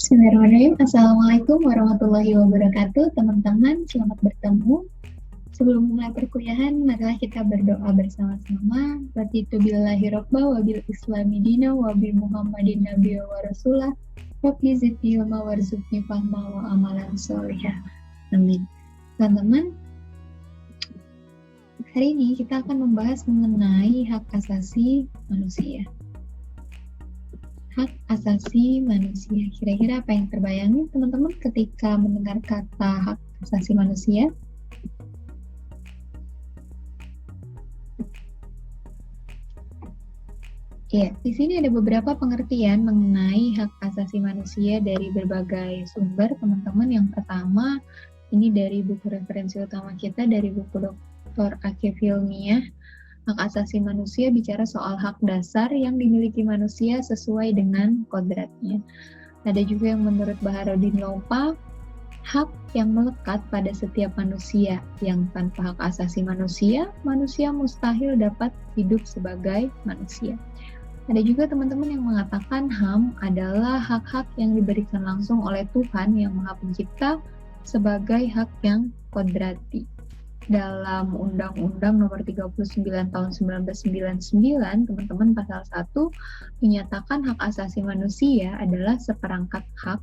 Bismillahirrahmanirrahim. Assalamualaikum warahmatullahi wabarakatuh. Teman-teman, selamat bertemu. Sebelum mulai perkuliahan, marilah kita berdoa bersama-sama. Raditu billahi robba wa bil islami dina wa bi muhammadin nabiyya wa rasulah. Rabbi zidni ilma warzuqni fahma wa amalan sholihah. Amin. Teman-teman, hari ini kita akan membahas mengenai hak asasi manusia. Hak asasi manusia. Kira-kira apa yang terbayang teman-teman ketika mendengar kata hak asasi manusia? Ya, di sini ada beberapa pengertian mengenai hak asasi manusia dari berbagai sumber, teman-teman. Yang pertama, ini dari buku referensi utama kita, dari buku Dr. Akif Hilmiah. Hak asasi manusia bicara soal hak dasar yang dimiliki manusia sesuai dengan kodratnya. Ada juga yang menurut Baharudin Lopa, hak yang melekat pada setiap manusia, yang tanpa hak asasi manusia, manusia mustahil dapat hidup sebagai manusia. Ada juga teman-teman yang mengatakan HAM adalah hak-hak yang diberikan langsung oleh Tuhan yang Maha Pencipta sebagai hak yang kodrati. Dalam Undang-Undang Nomor 39 Tahun 1999, teman-teman pasal 1 menyatakan hak asasi manusia adalah seperangkat hak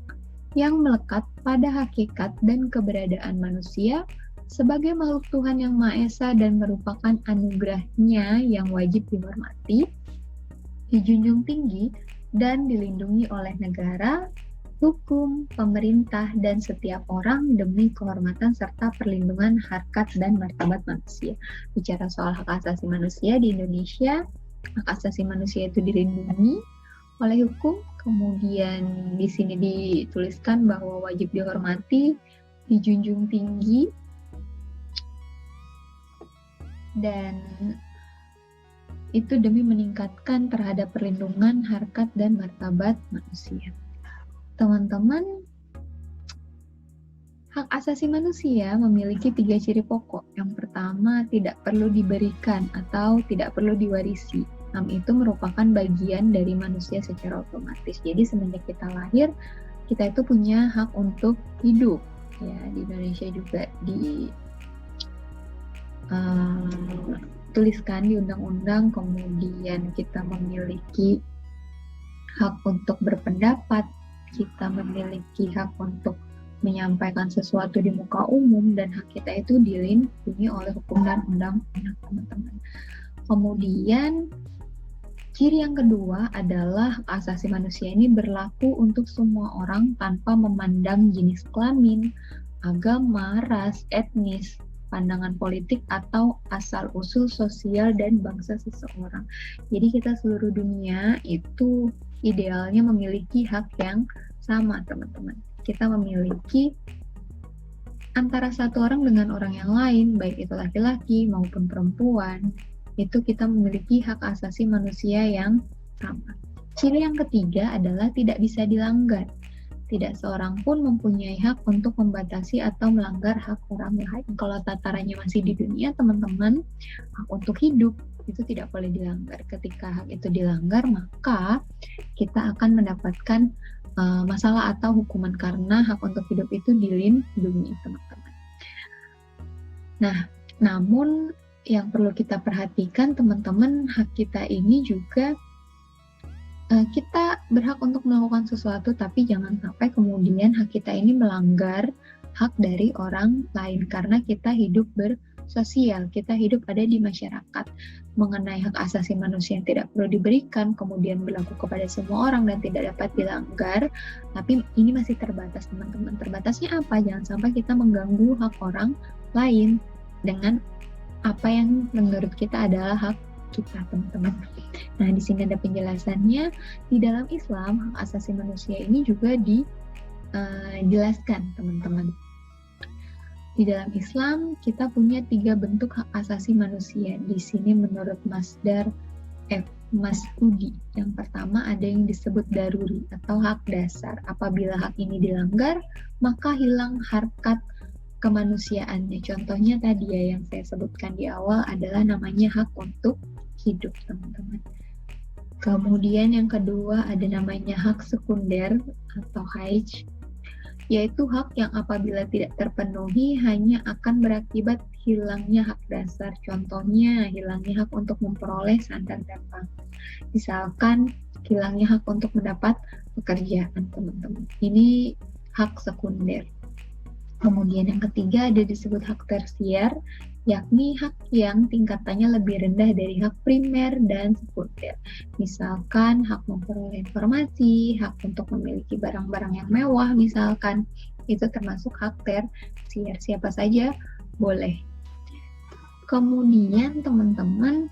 yang melekat pada hakikat dan keberadaan manusia sebagai makhluk Tuhan yang Maha Esa dan merupakan anugerahnya yang wajib dihormati, dijunjung tinggi, dan dilindungi oleh negara, hukum, pemerintah, dan setiap orang demi kehormatan serta perlindungan harkat dan martabat manusia. Bicara soal hak asasi manusia di Indonesia, hak asasi manusia itu dilindungi oleh hukum, kemudian di sini dituliskan bahwa wajib dihormati, dijunjung tinggi, dan itu demi meningkatkan terhadap perlindungan harkat dan martabat manusia. Teman-teman, hak asasi manusia memiliki 3 ciri pokok. Yang pertama, tidak perlu diberikan atau tidak perlu diwarisi. HAM itu merupakan bagian dari manusia secara otomatis. Jadi semenjak kita lahir, kita itu punya hak untuk hidup. Ya, di Indonesia juga dituliskan di undang-undang, kemudian kita memiliki hak untuk berpendapat, kita memiliki hak untuk menyampaikan sesuatu di muka umum, dan hak kita itu dilindungi oleh hukum dan undang-undang, teman-teman. Kemudian ciri yang kedua adalah hak asasi manusia ini berlaku untuk semua orang tanpa memandang jenis kelamin, agama, ras, etnis, pandangan politik, atau asal-usul sosial dan bangsa seseorang. Jadi kita seluruh dunia itu idealnya memiliki hak yang sama, teman-teman. Kita memiliki antara satu orang dengan orang yang lain, baik itu laki-laki maupun perempuan, itu kita memiliki hak asasi manusia yang sama. Ciri yang ketiga adalah tidak bisa dilanggar. Tidak seorang pun mempunyai hak untuk membatasi atau melanggar hak orang lain. Kalau tatarannya masih di dunia, teman-teman, hak untuk hidup itu tidak boleh dilanggar. Ketika hak itu dilanggar, maka kita akan mendapatkan masalah atau hukuman karena hak untuk hidup itu dilindungi, teman-teman. Nah, namun yang perlu kita perhatikan, teman-teman, hak kita ini juga kita berhak untuk melakukan sesuatu, tapi jangan sampai kemudian hak kita ini melanggar hak dari orang lain, karena kita hidup bersosial, kita hidup ada di masyarakat. Mengenai hak asasi manusia yang tidak perlu diberikan, kemudian berlaku kepada semua orang dan tidak dapat dilanggar, tapi ini masih terbatas, teman-teman. Terbatasnya apa? Jangan sampai kita mengganggu hak orang lain dengan apa yang menurut kita adalah hak kita, teman-teman. Nah, di sini ada penjelasannya. Di dalam Islam, hak asasi manusia ini juga dijelaskan, teman-teman. Di dalam Islam, kita punya 3 bentuk hak asasi manusia. Di sini menurut Masdar F. Masudi. Yang pertama ada yang disebut daruri atau hak dasar. Apabila hak ini dilanggar, maka hilang harkat kemanusiaannya. Contohnya tadi ya yang saya sebutkan di awal adalah namanya hak untuk hidup, teman-teman. Kemudian yang kedua ada namanya hak sekunder atau Hajj, yaitu hak yang apabila tidak terpenuhi hanya akan berakibat hilangnya hak dasar. Contohnya, hilangnya hak untuk memperoleh sandang dan pangan. Misalkan, hilangnya hak untuk mendapat pekerjaan, teman-teman. Ini hak sekunder. Kemudian yang ketiga ada disebut hak tersier, yakni hak yang tingkatannya lebih rendah dari hak primer dan sekunder. Misalkan hak memperoleh informasi, hak untuk memiliki barang-barang yang mewah misalkan, itu termasuk hak tersier. Siapa saja boleh. Kemudian teman-teman,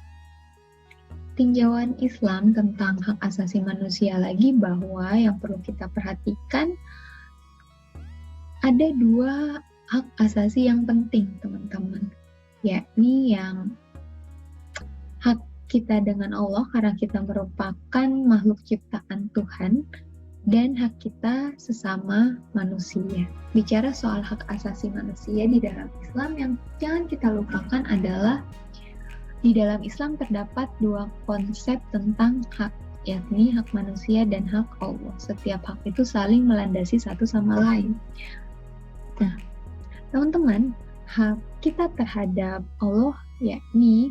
tinjauan Islam tentang hak asasi manusia lagi bahwa yang perlu kita perhatikan ada 2 hak asasi yang penting, teman-teman, yakni yang hak kita dengan Allah karena kita merupakan makhluk ciptaan Tuhan, dan hak kita sesama manusia. Bicara soal hak asasi manusia di dalam Islam, yang jangan kita lupakan adalah di dalam Islam terdapat 2 konsep tentang hak, yakni hak manusia dan hak Allah. Setiap hak itu saling melandasi satu sama lain. Nah, teman-teman, hak kita terhadap Allah, yakni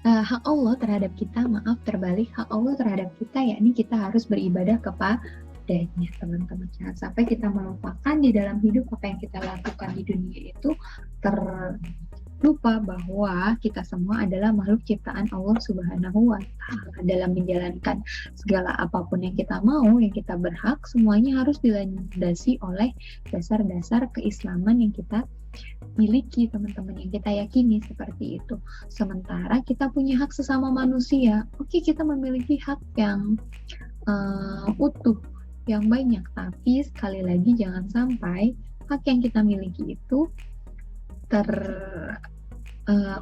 hak Allah terhadap kita, hak Allah terhadap kita, yakni kita harus beribadah kepadanya, teman-teman. Jangan sampai kita melupakan di dalam hidup apa yang kita lakukan di dunia itu, terlupa bahwa kita semua adalah makhluk ciptaan Allah Subhanahu wa Ta'ala. Dalam menjalankan segala apapun yang kita mau, yang kita berhak, semuanya harus dilandasi oleh dasar-dasar keislaman yang kita miliki, teman-teman, yang kita yakini seperti itu. Sementara kita punya hak sesama manusia. Oke, kita memiliki hak yang utuh, yang banyak, tapi sekali lagi jangan sampai hak yang kita miliki itu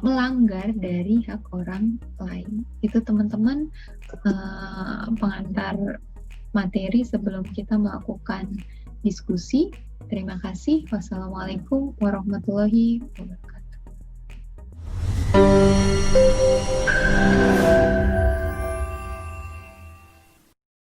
melanggar dari hak orang lain. Itu, teman-teman, pengantar materi sebelum kita melakukan diskusi. Terima kasih. Wassalamualaikum warahmatullahi wabarakatuh.